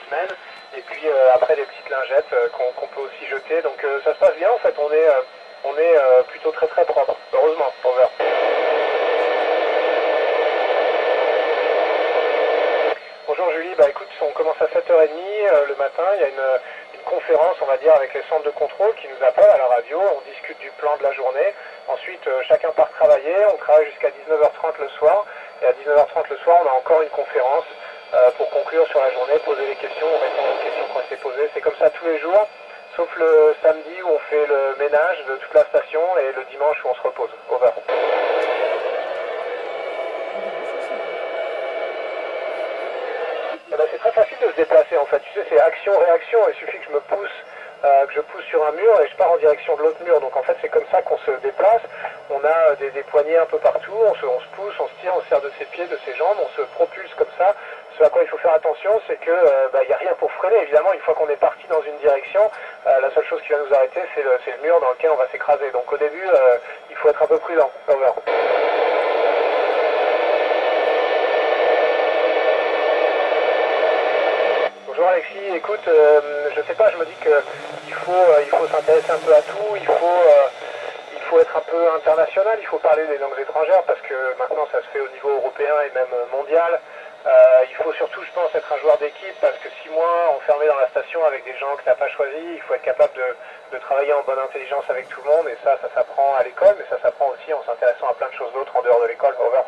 semaines. Et puis après des petites lingettes qu'on peut aussi jeter. Donc ça se passe bien en fait, on est plutôt très très propre. Heureusement, over. Bonjour Julie, bah écoute, on commence à 7h30 le matin, il y a une conférence, on va dire, avec les centres de contrôle qui nous appellent à la radio, on discute du plan de la journée, ensuite chacun part travailler, on travaille jusqu'à 19h30 le soir, et à 19h30 le soir on a encore une conférence pour conclure sur la journée, poser des questions, répondre aux questions qui ont été posées, c'est comme ça tous les jours, sauf le samedi où on fait le ménage de toute la station et le dimanche où on se repose, over. C'est très facile de se déplacer en fait, tu sais, c'est action-réaction, il suffit que je me pousse, que je pousse sur un mur et je pars en direction de l'autre mur, donc en fait c'est comme ça qu'on se déplace, on a des poignées un peu partout, on se pousse, on se tire, on se sert de ses pieds, de ses jambes, on se propulse comme ça. Ce à quoi il faut faire attention, c'est que n'y a rien pour freiner, évidemment, une fois qu'on est parti dans une direction, la seule chose qui va nous arrêter c'est le mur dans lequel on va s'écraser, donc au début il faut être un peu prudent, over. Bonjour Alexis, écoute, je sais pas, je me dis qu'il faut s'intéresser un peu à tout, il faut être un peu international, il faut parler des langues étrangères parce que maintenant ça se fait au niveau européen et même mondial. Il faut surtout, je pense, être un joueur d'équipe parce que 6 mois enfermé dans la station avec des gens que tu n'as pas choisis, il faut être capable de travailler en bonne intelligence avec tout le monde et ça s'apprend à l'école, mais ça s'apprend aussi en s'intéressant à plein de choses d'autres en dehors de l'école. Over.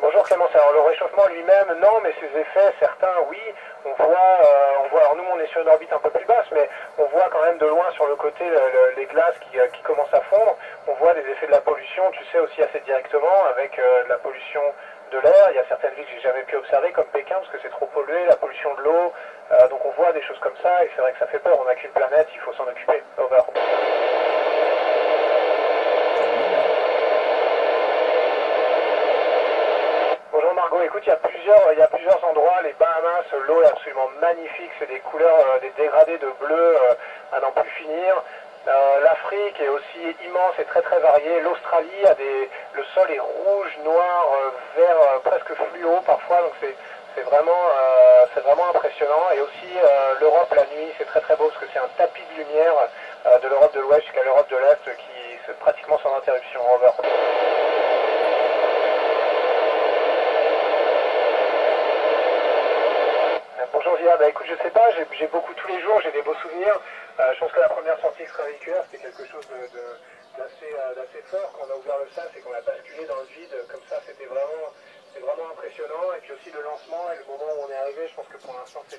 Bonjour Clémence, alors le réchauffement lui-même, non, mais ses effets, certains, oui, on voit, alors nous on est sur une orbite un peu plus basse, mais on voit quand même de loin sur le côté les glaces qui commencent à fondre, on voit des effets de la pollution, tu sais aussi assez directement, avec de la pollution de l'air, il y a certaines villes que j'ai jamais pu observer, comme Pékin, parce que c'est trop pollué, la pollution de l'eau, donc on voit des choses comme ça, et c'est vrai que ça fait peur, on n'a qu'une planète, il faut s'en occuper, over. Bonjour Margot, écoute, il y a plusieurs endroits, les Bahamas, l'eau est absolument magnifique, c'est des couleurs, des dégradés de bleu à n'en plus finir. L'Afrique est aussi immense et très très variée. L'Australie le sol est rouge, noir, vert, presque fluo parfois, donc c'est vraiment impressionnant. Et aussi l'Europe la nuit, c'est très très beau parce que c'est un tapis de lumière de l'Europe de l'Ouest jusqu'à l'Europe de l'Est qui c'est pratiquement sans interruption. Over. Bonjour Zia, bah écoute, je sais pas, j'ai beaucoup tous les jours, j'ai des beaux souvenirs. Je pense que la première sortie extravéhiculaire, c'était quelque chose d'assez fort. Quand on a ouvert le sas et qu'on a basculé dans le vide, comme ça, c'était vraiment impressionnant. Et puis aussi le lancement et le moment où on est arrivé, je pense que pour l'instant, ce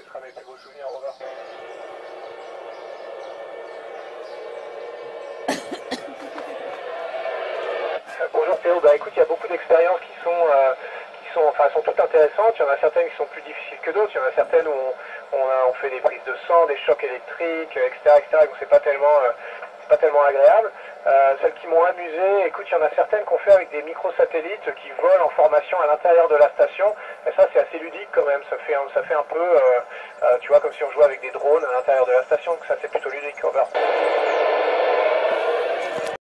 sera mes plus beaux souvenirs. Over. Bonjour Théo, bah écoute, il y a beaucoup d'expériences qui sont toutes intéressantes. Il y en a certaines qui sont plus difficiles que d'autres. Il y en a certaines où on fait des prises de sang, des chocs électriques, etc., etc. Donc c'est pas tellement agréable. Celles qui m'ont amusé, écoute, il y en a certaines qu'on fait avec des microsatellites qui volent en formation à l'intérieur de la station. Et ça, c'est assez ludique quand même. Ça fait un peu, tu vois, comme si on jouait avec des drones à l'intérieur de la station. Donc ça, c'est plutôt ludique. Over.